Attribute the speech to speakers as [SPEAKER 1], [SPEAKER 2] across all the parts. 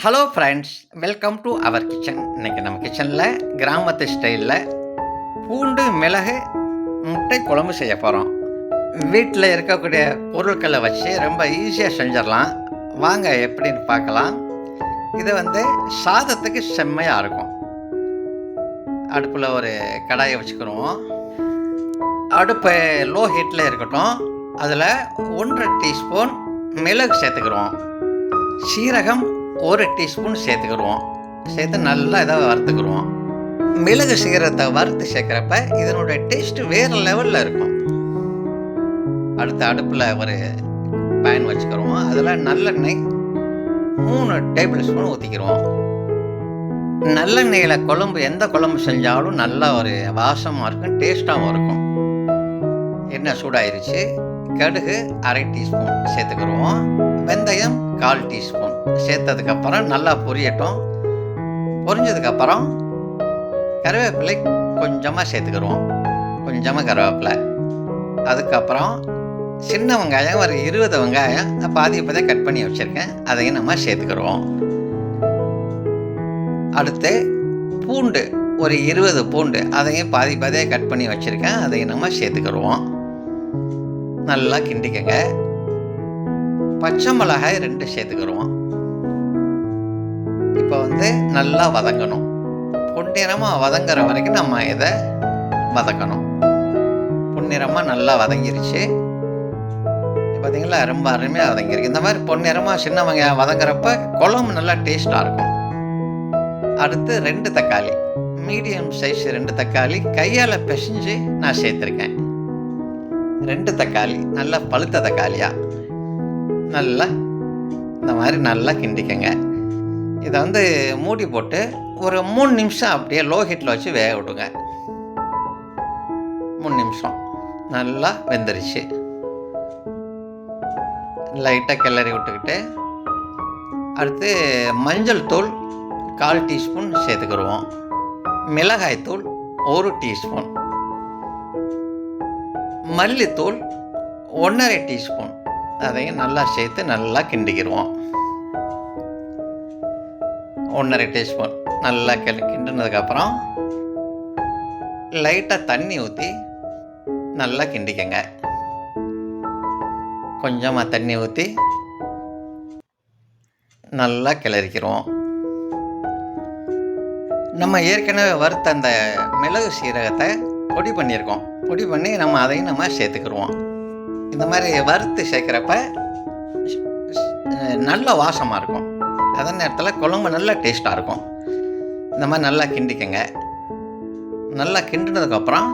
[SPEAKER 1] Hello friends, welcome to our kitchen. இன்றைக்கி நம்ம கிச்சனில் கிராமத்து ஸ்டைலில் பூண்டு மிளகு முட்டை குழம்பு செய்ய போகிறோம். வீட்டில் இருக்கக்கூடிய பொருட்களை வச்சு ரொம்ப ஈஸியாக செஞ்சிடலாம். வாங்க எப்படின்னு பார்க்கலாம். இது சாதத்துக்கு செம்மையாக இருக்கும். அடுப்பில் ஒரு கடாயை வச்சுக்கிறோம். அடுப்பு லோ ஹீட்டில் இருக்கட்டும். அதில் 1.5 டீஸ்பூன் மிளகு சேர்த்துக்கிறோம். சீரகம் 1 டீஸ்பூன் சேர்த்துக்கிடுவோம். சேர்த்து நல்லா இதை வறுத்துக்கிடுவோம். மிளகு சீரகத்தை வறுத்து சேர்க்குறப்ப இதனுடைய டேஸ்ட்டு வேறு லெவலில் இருக்கும். அடுத்த அடுப்பில் ஒரு பேன் வச்சுக்கிறோம். அதில் நல்லெண்ணெய் 3 டேபிள் ஸ்பூன் ஊற்றிக்கிறோம். நல்லெண்ணெயில் குழம்பு எந்த குழம்பு செஞ்சாலும் நல்லா ஒரு வாசமாக இருக்கும், டேஸ்ட்டாகவும் இருக்கும். எண்ணெய் சூடாயிருச்சு. கடுகு 1/2 டீஸ்பூன் சேர்த்துக்கிடுவோம். வெந்தயம் 1/4 டீஸ்பூன் சேர்த்ததுக்கப்புறம் நல்லா பொரியட்டும். பொரிஞ்சதுக்கப்புறம் கருவேப்பிலை கொஞ்சமாக சேர்த்துக்கிடுவோம். கொஞ்சமாக கருவேப்பிலை. அதுக்கப்புறம் சின்ன வெங்காயம் ஒரு 20 வெங்காயம் பாதி கட் பண்ணி வச்சுருக்கேன், அதையும் நம்ம சேர்த்துக்கிடுவோம். அடுத்து பூண்டு ஒரு 20 பூண்டு, அதையும் பாதியாக கட் பண்ணி வச்சுருக்கேன், அதையும் நம்ம சேர்த்துக்கிடுவோம். நல்லா கிண்டிக்கங்க. பச்சை மிளகாய் 2 சேர்த்துக்கிடுவோம். இப்போ நல்லா வதங்கணும். பொன்னிறமாக வதங்குற வரைக்கும் நம்ம இதை வதக்கணும். பொன்னிறமாக நல்லா வதங்கிருச்சு. பார்த்தீங்களா, ரொம்ப அருமையாக வதங்கிருக்கு. இந்த மாதிரி பொன்னிறமாக சின்ன வெங்காயம் வதங்குறப்ப குழம்பு நல்லா டேஸ்ட்டாக இருக்கும். அடுத்து 2 தக்காளி, மீடியம் சைஸ் 2 தக்காளி கையால் பிசைஞ்சு நான் சேர்த்துருக்கேன். 2 தக்காளி நல்லா பழுத்த தக்காளியாக நல்லா இந்த மாதிரி நல்லா கிண்டிக்கங்க. இதை மூடி போட்டு ஒரு 3 நிமிஷம் அப்படியே லோ ஹீட்டில் வச்சு வேக விட்டுங்க. 3 நிமிஷம் நல்லா வெந்துருச்சு. லைட்டாக கிளறி விட்டுக்கிட்டு அடுத்து மஞ்சள் தூள் 1/4 டீஸ்பூன் சேர்த்துக்கிடுவோம். மிளகாய் தூள் 1 டீஸ்பூன். மல்லித்தூள் 1/2 டீஸ்பூன், அதையும் நல்லா சேர்த்து நல்லா கிண்டிக்கிடுவோம். 1/2 டீஸ்பூன் நல்லா கிண்டினதுக்கப்புறம் லைட்டாக தண்ணி ஊற்றி நல்லா கிண்டிக்கங்க. கொஞ்சமாக தண்ணி ஊற்றி நல்லா கிளறிக்கிறோம். நம்ம ஏற்கனவே வறுத்த அந்த மிளகு சீரகத்தை பொடி பண்ணியிருக்கோம். பொடி பண்ணி நம்ம அதையும் நம்ம சேர்த்துக்கிடுவோம். இந்த மாதிரி வறுத்து சேர்க்குறப்ப நல்ல வாசமாக இருக்கும். அதே நேரத்தில் குழம்பு நல்லா டேஸ்ட்டாக இருக்கும். இந்த மாதிரி நல்லா கிண்டிக்கங்க. நல்லா கிண்டினதுக்கப்புறம்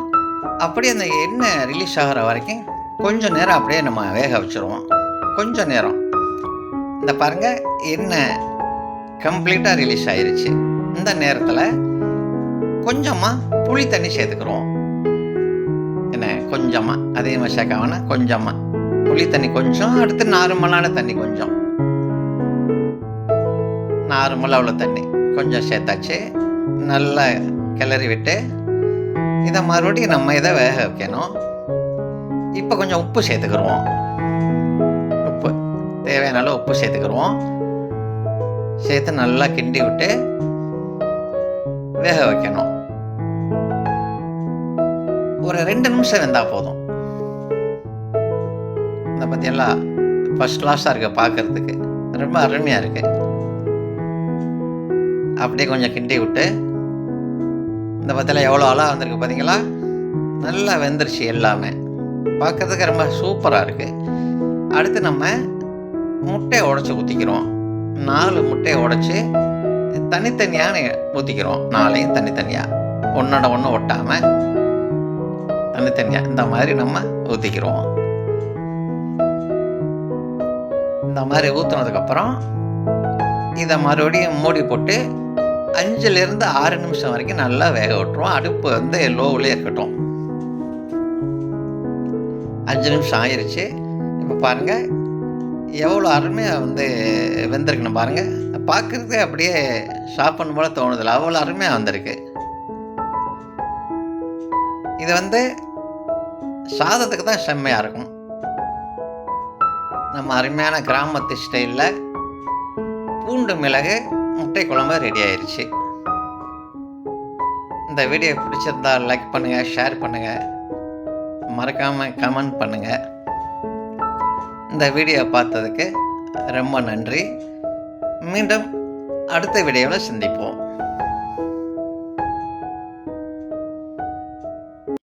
[SPEAKER 1] அப்படியே அந்த எண்ணெய் ரிலீஸ் ஆகிற வரைக்கும் கொஞ்சம் நேரம் அப்படியே நம்ம வேக வச்சுருவோம். கொஞ்சம் நேரம். இந்த பாருங்கள், எண்ணெய் கம்ப்ளீட்டாக ரிலீஸ் ஆகிருச்சு. இந்த நேரத்தில் கொஞ்சமாக புளி தண்ணி சேர்த்துக்கிறோம். என்ன, கொஞ்சமாக அதிகமாக சேர்க்க வேணாம், கொஞ்சமாக புளி தண்ணி கொஞ்சம். அடுத்து நார்மலான தண்ணி கொஞ்சம், நார்மலாக உள்ள தண்ணி கொஞ்சம் சேர்த்தாச்சு. நல்லா கிளறி விட்டு இதை மறுபடியும் நம்ம இதை வேக வைக்கணும். இப்போ கொஞ்சம் உப்பு சேர்த்துக்கிடுவோம். உப்பு தேவையான அளவு உப்பு சேர்த்துக்கிடுவோம். சேர்த்து நல்லா கிண்டி விட்டு வேக வைக்கணும். ஒரு 2 நிமிஷம் வெந்தால் போதும். இந்த பற்றியெல்லாம் ஃபஸ்ட் கிளாஸாக இருக்குது, பார்க்குறதுக்கு ரொம்ப அருமையாக இருக்குது. அப்படியே கொஞ்சம் கிண்டி விட்டு இந்த பற்றியில் எவ்வளோ அழகாக வந்திருக்கு பார்த்தீங்களா. நல்லா வெந்துருச்சு. எல்லாமே பார்க்குறதுக்கு ரொம்ப சூப்பராக இருக்குது. அடுத்து நம்ம முட்டையை உடச்சி ஊற்றிக்கிறோம். 4 முட்டையை உடச்சி தனித்தனியாக ஊற்றிக்கிறோம். 4ஐயும் தனித்தனியாக, ஒன்றோட ஒன்று ஒட்டாமல் தனித்தனியாக இந்த மாதிரி நம்ம ஊற்றிக்கிறோம். இந்த மாதிரி ஊற்றுனதுக்கப்புறம் இதை மறுபடியும் மூடி போட்டு 5லேருந்து 6 நிமிஷம் வரைக்கும் நல்லா வேக விட்டுருவோம். அடுப்பு லோவிலே இருக்கட்டும். 5 நிமிஷம் ஆயிடுச்சு. இப்போ பாருங்கள் எவ்வளோ அருமையாக வெந்திருக்குன்னு பாருங்கள். பார்க்குறதுக்கு அப்படியே சாப்பிடணும் போல் தோணுதில்ல, அவ்வளோ அருமையாக வந்திருக்கு. இது சாதத்துக்கு தான் செம்மையாக இருக்கும். நம்ம அருமையான கிராமத்து ஸ்டைலில் பூண்டு மிளகு முட்டை குழம்பு ரெடி ஆயிடுச்சு. இந்த வீடியோ பிடிச்சிருந்தா லைக் பண்ணுங்கள், ஷேர் பண்ணுங்கள், மறக்காமல் கமெண்ட் பண்ணுங்கள். இந்த வீடியோ பார்த்ததுக்கு ரொம்ப நன்றி. மீண்டும் அடுத்த வீடியோவில் சந்திப்போம்.